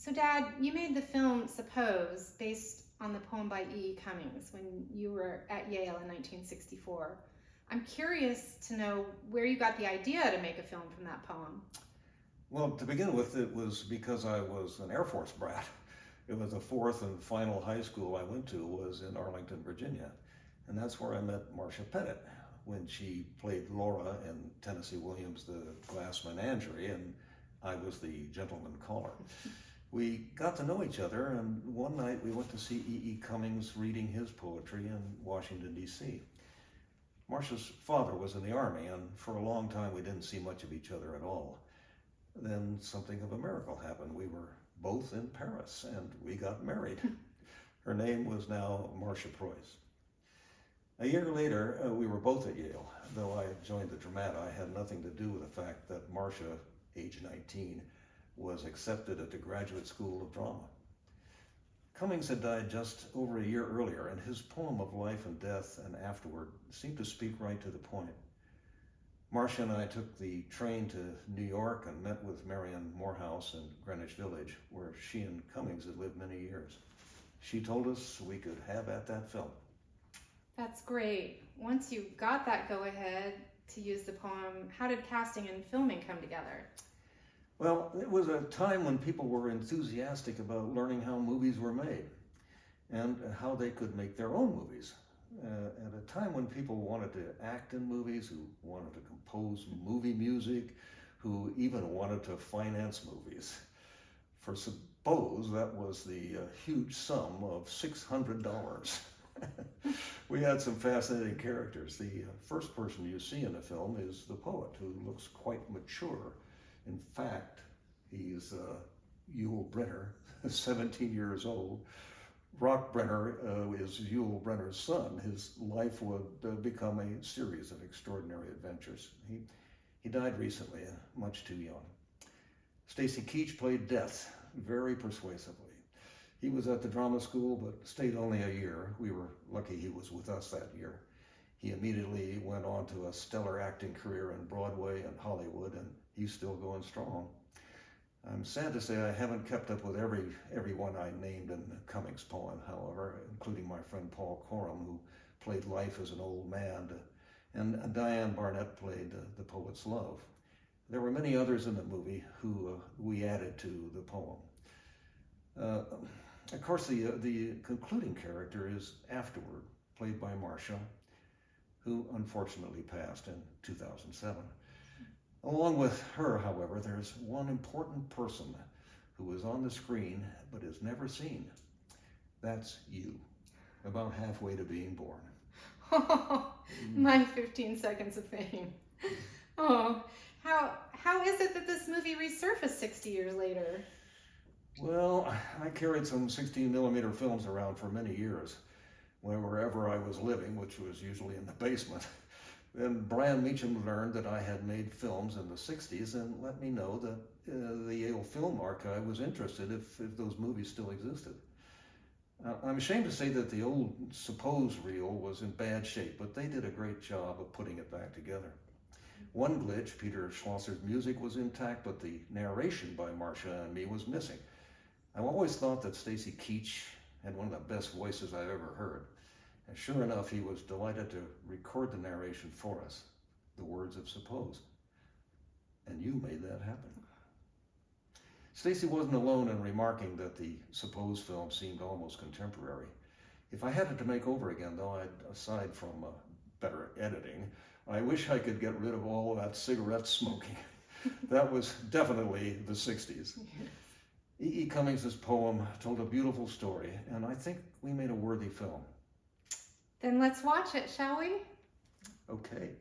So, Dad, you made the film Suppose based on the poem by E. E. Cummings when you were at Yale in 1964. I'm curious to know where you got the idea to make a film from that poem. Well, to begin with, it was because I was an Air Force brat. It was the fourth and final high school I went to was in Arlington, Virginia. And that's where I met Marcia Pettit when she played Laura in Tennessee Williams' The Glass Menagerie, and I was the gentleman caller. We got to know each other, and one night we went to see E. E. Cummings reading his poetry in Washington, D.C. Marcia's father was in the Army, and for a long time we didn't see much of each other at all. Then something of a miracle happened. We were both in Paris, and we got married. Her name was now Marcia Preuss. A year later, we were both at Yale. Though I joined the Dramata, I had nothing to do with the fact that Marcia, age 19, was accepted at the Graduate School of Drama. Cummings had died just over a year earlier, and his poem of life and death and afterward seemed to speak right to the point. Marcia and I took the train to New York and met with Marianne Morehouse in Greenwich Village, where she and Cummings had lived many years. She told us we could have at that film. That's great. Once you got that go-ahead to use the poem, how did casting and filming come together? Well, it was a time when people were enthusiastic about learning how movies were made and how they could make their own movies. At a time when people wanted to act in movies, who wanted to compose movie music, who even wanted to finance movies. For Suppose, that was the huge sum of $600. We had some fascinating characters. The first person you see in the film is the poet, who looks quite mature. In fact, he's Yul Brynner, 17 years old. Rock Brenner is Yul Brynner's son. His life would become a series of extraordinary adventures. He died recently, much too young. Stacy Keach played Death very persuasively. He was at the drama school, but stayed only a year. We were lucky he was with us that year. He immediately went on to a stellar acting career in Broadway and Hollywood, and he's still going strong. I'm sad to say I haven't kept up with everyone I named in the Cummings poem, however, including my friend Paul Coram, who played life as an old man, and Diane Barnett played the poet's love. There were many others in the movie who we added to the poem. Of course, the concluding character is Afterward, played by Marcia, who unfortunately passed in 2007. Along with her, however, there's one important person who is on the screen but is never seen. That's you, about halfway to being born. Oh, my 15 seconds of fame. Oh, how is it that this movie resurfaced 60 years later? Well, I carried some 16mm films around for many years, wherever I was living, which was usually in the basement. Then Brian Meacham learned that I had made films in the 60s and let me know that the Yale Film Archive was interested if those movies still existed. I'm ashamed to say that the old Suppose reel was in bad shape, but they did a great job of putting it back together. One glitch, Peter Schlosser's music was intact, but the narration by Marcia and me was missing. I've always thought that Stacy Keach had one of the best voices I've ever heard. And sure enough, he was delighted to record the narration for us, the words of Suppose. And you made that happen. Stacy wasn't alone in remarking that the Suppose film seemed almost contemporary. If I had it to make over again, though, aside from better editing, I wish I could get rid of all that cigarette smoking. That was definitely the 60s. E. E. Cummings' poem told a beautiful story, and I think we made a worthy film. Then let's watch it, shall we? Okay.